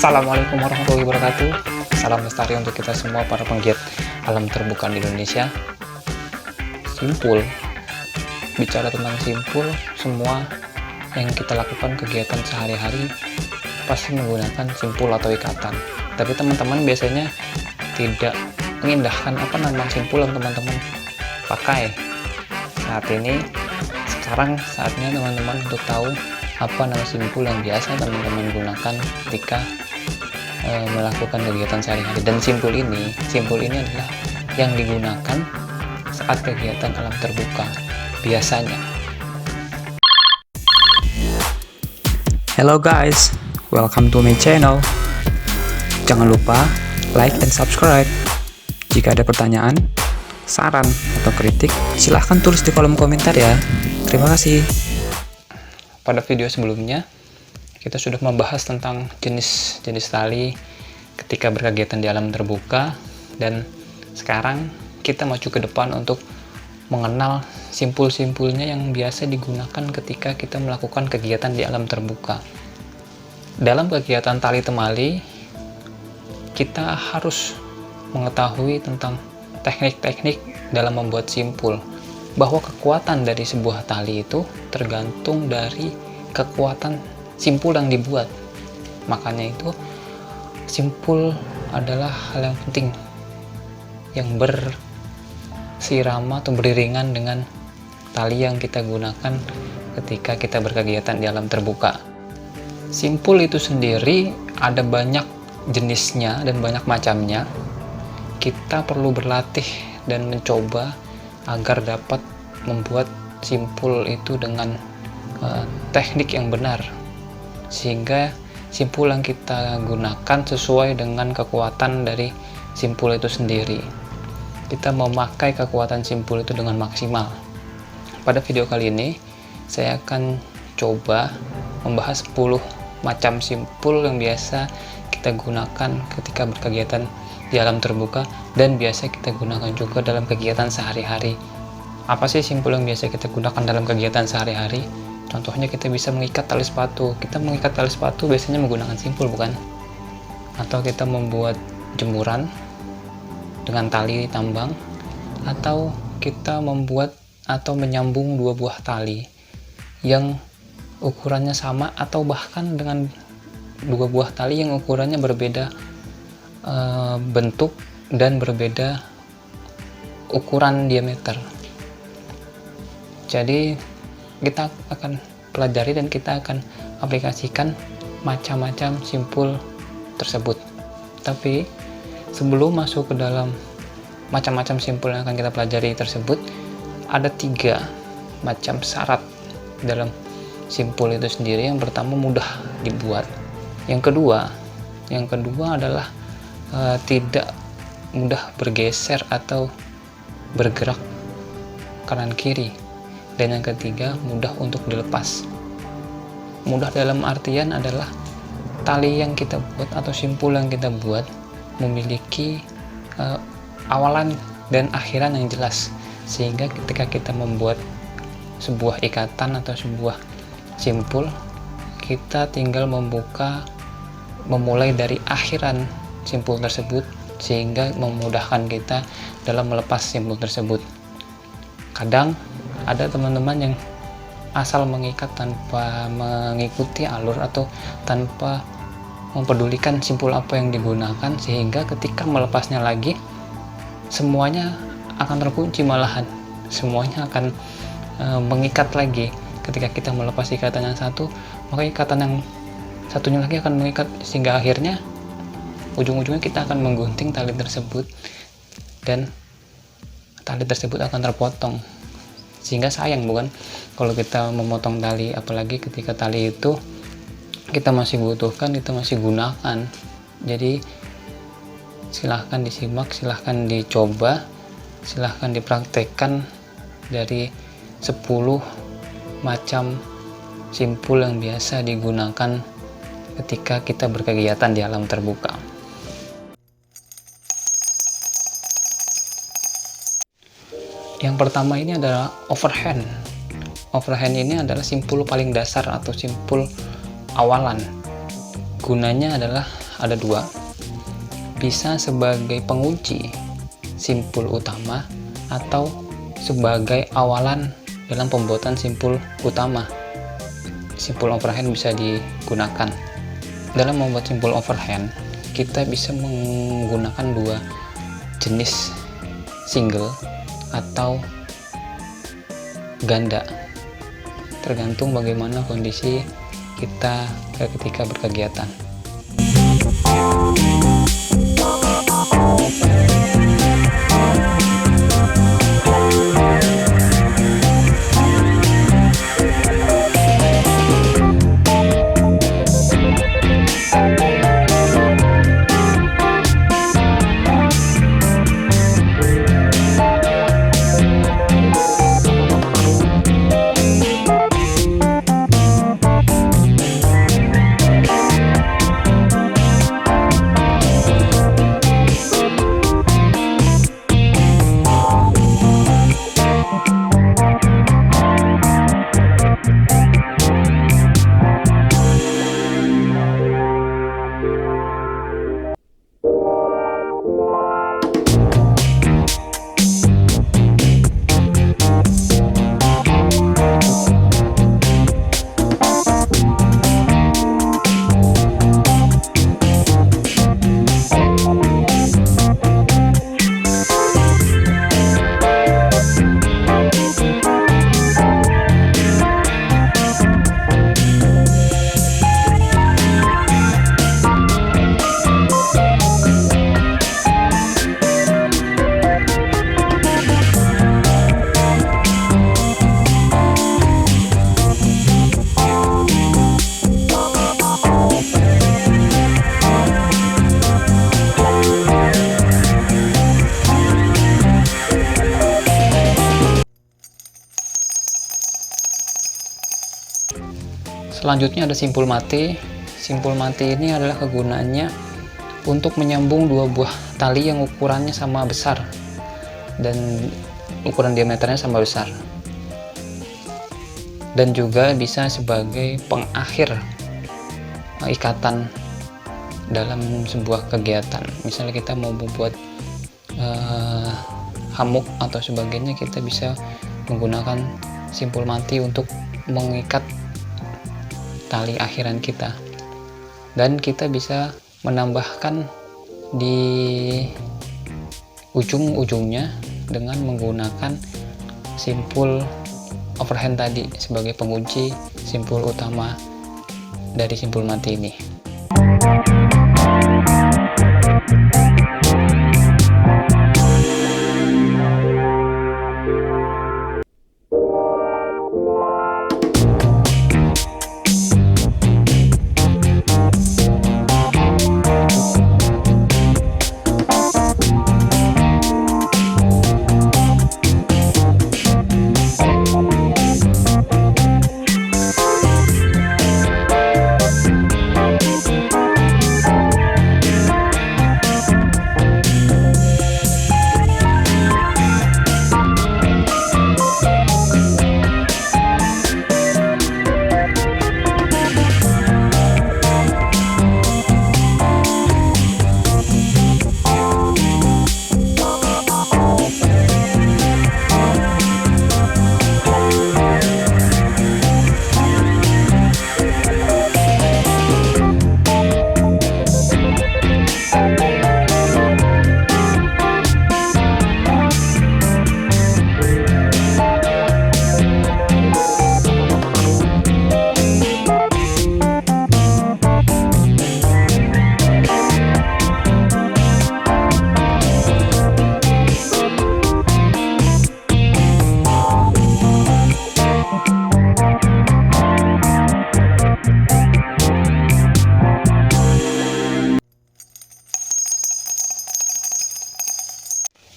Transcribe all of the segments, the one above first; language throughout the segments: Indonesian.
Assalamualaikum warahmatullahi wabarakatuh. Salam lestari untuk kita semua para penggiat alam terbuka di Indonesia. Simpul, bicara tentang simpul, semua yang kita lakukan kegiatan sehari-hari pasti menggunakan simpul atau ikatan. Tapi teman-teman biasanya tidak mengindahkan apa nama simpul yang teman-teman pakai. Sekarang saatnya teman-teman untuk tahu apa nama simpul yang biasa teman-teman gunakan ketika melakukan kegiatan sehari-hari. Dan simpul ini adalah yang digunakan saat kegiatan alam terbuka biasanya. Hello guys, welcome to my channel. Jangan lupa like and subscribe. Jika ada pertanyaan, saran, atau kritik, silahkan tulis di kolom komentar ya. Terima kasih. Pada video sebelumnya, kita sudah membahas tentang jenis-jenis tali ketika berkegiatan di alam terbuka, dan sekarang kita maju ke depan untuk mengenal simpul-simpulnya yang biasa digunakan ketika kita melakukan kegiatan di alam terbuka. Dalam kegiatan tali temali, kita harus mengetahui tentang teknik-teknik dalam membuat simpul, bahwa kekuatan dari sebuah tali itu tergantung dari kekuatan simpul yang dibuat. Makanya itu simpul adalah hal yang penting yang bersirama atau beriringan dengan tali yang kita gunakan ketika kita berkegiatan di alam terbuka. Simpul itu sendiri ada banyak jenisnya dan banyak macamnya. Kita perlu berlatih dan mencoba agar dapat membuat simpul itu dengan teknik yang benar, sehingga simpul yang kita gunakan sesuai dengan kekuatan dari simpul itu sendiri. Kita memakai kekuatan simpul itu dengan maksimal. Pada video kali ini saya akan coba membahas 10 macam simpul yang biasa kita gunakan ketika berkegiatan di alam terbuka dan biasa kita gunakan juga dalam kegiatan sehari-hari. Apa sih simpul yang biasa kita gunakan dalam kegiatan sehari-hari? Contohnya kita bisa mengikat tali sepatu. Kita mengikat tali sepatu biasanya menggunakan simpul, bukan? Atau kita membuat jemuran dengan tali tambang, atau kita membuat atau menyambung dua buah tali yang ukurannya sama, atau bahkan dengan dua buah tali yang ukurannya berbeda bentuk dan berbeda ukuran diameter. Jadi kita akan pelajari dan kita akan aplikasikan macam-macam simpul tersebut. Tapi sebelum masuk ke dalam macam-macam simpul yang akan kita pelajari tersebut, ada 3 macam syarat dalam simpul itu sendiri. Yang pertama, mudah dibuat. Yang kedua adalah tidak mudah bergeser atau bergerak kanan kiri. Dan yang ketiga, mudah untuk dilepas. Mudah dalam artian adalah tali yang kita buat atau simpul yang kita buat memiliki awalan dan akhiran yang jelas, sehingga ketika kita membuat sebuah ikatan atau sebuah simpul, kita tinggal memulai dari akhiran simpul tersebut, sehingga memudahkan kita dalam melepas simpul tersebut. Kadang ada teman-teman yang asal mengikat tanpa mengikuti alur atau tanpa mempedulikan simpul apa yang digunakan, sehingga ketika melepasnya lagi semuanya akan terkunci, malahan semuanya akan mengikat lagi. Ketika kita melepas ikatan yang satu, maka ikatan yang satunya lagi akan mengikat, sehingga akhirnya ujung-ujungnya kita akan menggunting tali tersebut dan tali tersebut akan terpotong, sehingga sayang, bukan, kalau kita memotong tali, apalagi ketika tali itu kita masih butuhkan, kita masih gunakan. Jadi silahkan disimak, silahkan dicoba, silahkan dipraktekkan dari 10 macam simpul yang biasa digunakan ketika kita berkegiatan di alam terbuka. Yang pertama ini adalah overhand. Overhand ini adalah simpul paling dasar atau simpul awalan. Gunanya adalah ada dua, bisa sebagai pengunci simpul utama atau sebagai awalan dalam pembuatan simpul utama. Simpul overhand bisa digunakan. Dalam membuat simpul overhand, kita bisa menggunakan dua jenis, single atau ganda, tergantung bagaimana kondisi kita ketika berkegiatan. Selanjutnya ada simpul mati. Simpul mati ini adalah kegunaannya untuk menyambung dua buah tali yang ukurannya sama besar dan ukuran diameternya sama besar, dan juga bisa sebagai pengakhir ikatan dalam sebuah kegiatan. Misalnya kita mau membuat hamuk atau sebagainya, kita bisa menggunakan simpul mati untuk mengikat tali akhiran kita, dan kita bisa menambahkan di ujung-ujungnya dengan menggunakan simpul overhand tadi sebagai pengunci simpul utama dari simpul mati ini.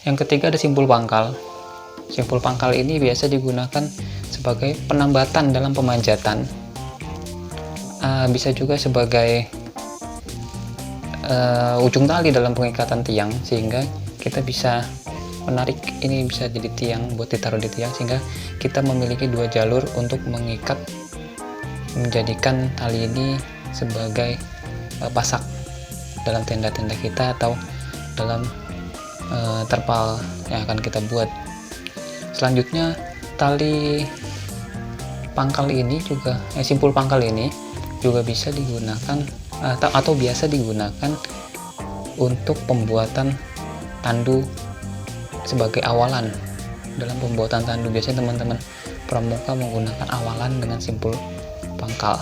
Yang ketiga ada simpul pangkal. Simpul pangkal ini biasa digunakan sebagai penambatan dalam pemanjatan. Bisa juga sebagai ujung tali dalam pengikatan tiang, sehingga kita bisa menarik ini bisa jadi tiang buat ditaruh di tiang, sehingga kita memiliki dua jalur untuk mengikat, menjadikan tali ini sebagai pasak. dalam tenda-tenda kita atau dalam terpal yang akan kita buat. Selanjutnya, tali pangkal ini juga simpul pangkal ini juga bisa digunakan atau biasa digunakan untuk pembuatan tandu sebagai awalan. Dalam pembuatan tandu biasanya teman-teman pramuka menggunakan awalan dengan simpul pangkal.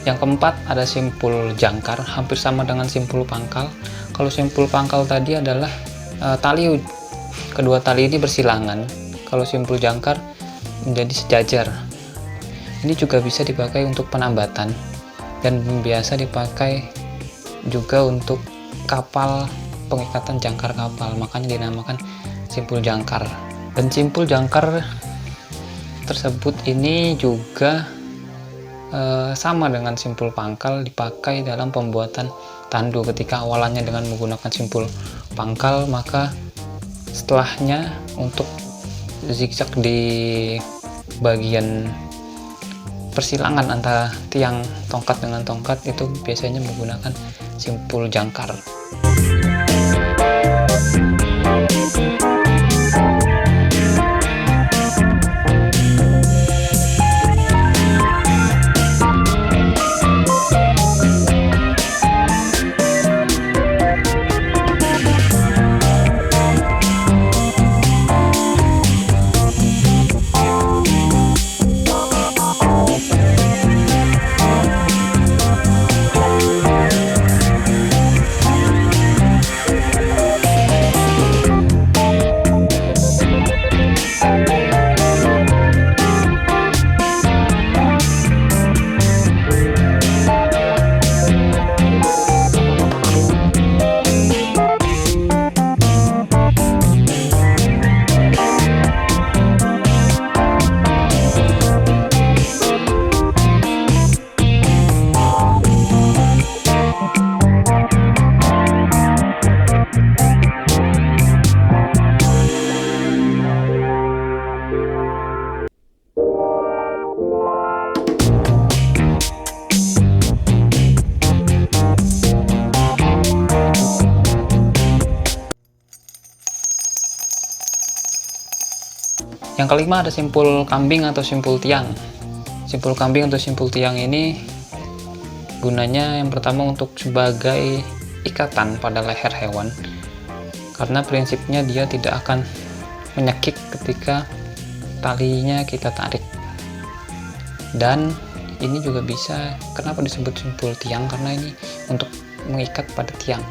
Yang keempat ada simpul jangkar, hampir sama dengan simpul pangkal. Kalau simpul pangkal tadi adalah kedua tali ini bersilangan. Kalau simpul jangkar menjadi sejajar. Ini juga bisa dipakai untuk penambatan dan biasa dipakai juga untuk kapal, pengikatan jangkar kapal, makanya dinamakan simpul jangkar. Dan simpul jangkar tersebut ini juga sama dengan simpul pangkal, dipakai dalam pembuatan tandu. Ketika awalannya dengan menggunakan simpul pangkal, maka setelahnya untuk zigzag di bagian persilangan antara tiang tongkat dengan tongkat itu biasanya menggunakan simpul jangkar. Yang kelima ada simpul kambing atau simpul tiang. Simpul kambing atau simpul tiang ini gunanya yang pertama untuk sebagai ikatan pada leher hewan, karena prinsipnya dia tidak akan menyekik ketika talinya kita tarik. Dan ini juga bisa, kenapa disebut simpul tiang, karena ini untuk mengikat pada tiang.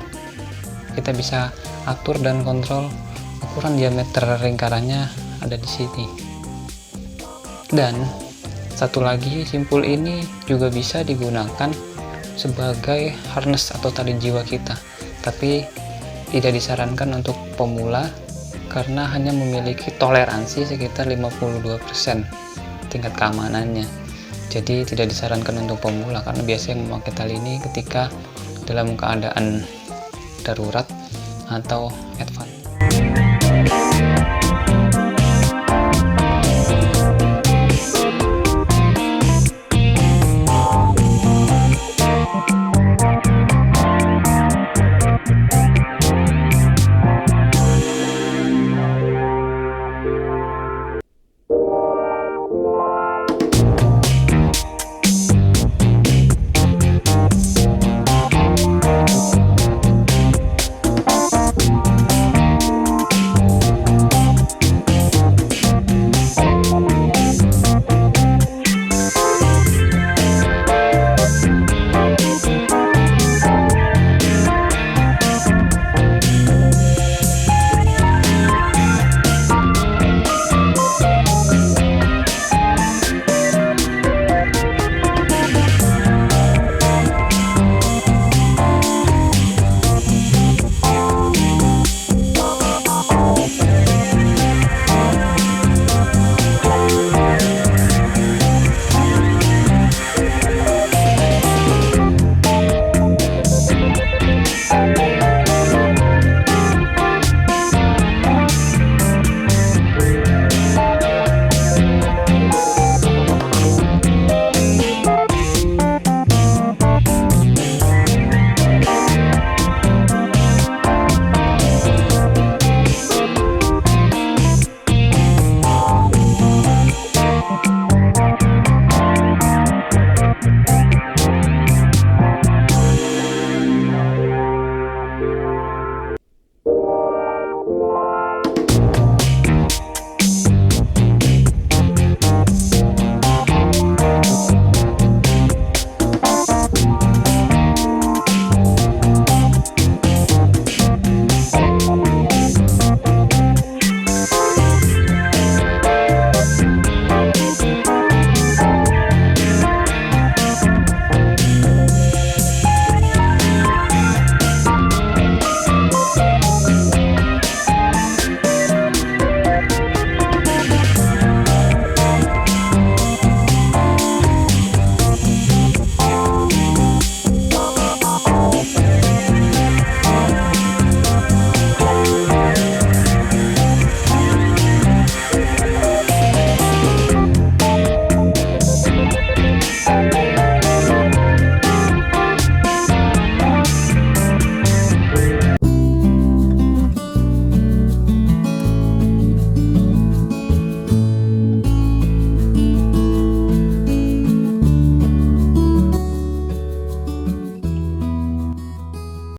Kita bisa atur dan kontrol ukuran diameter lingkarannya ada di sini. Dan satu lagi, simpul ini juga bisa digunakan sebagai harness atau tali jiwa kita, tapi tidak disarankan untuk pemula karena hanya memiliki toleransi sekitar 52% tingkat keamanannya. Jadi tidak disarankan untuk pemula, karena biasanya memakai tali ini ketika dalam keadaan darurat atau advance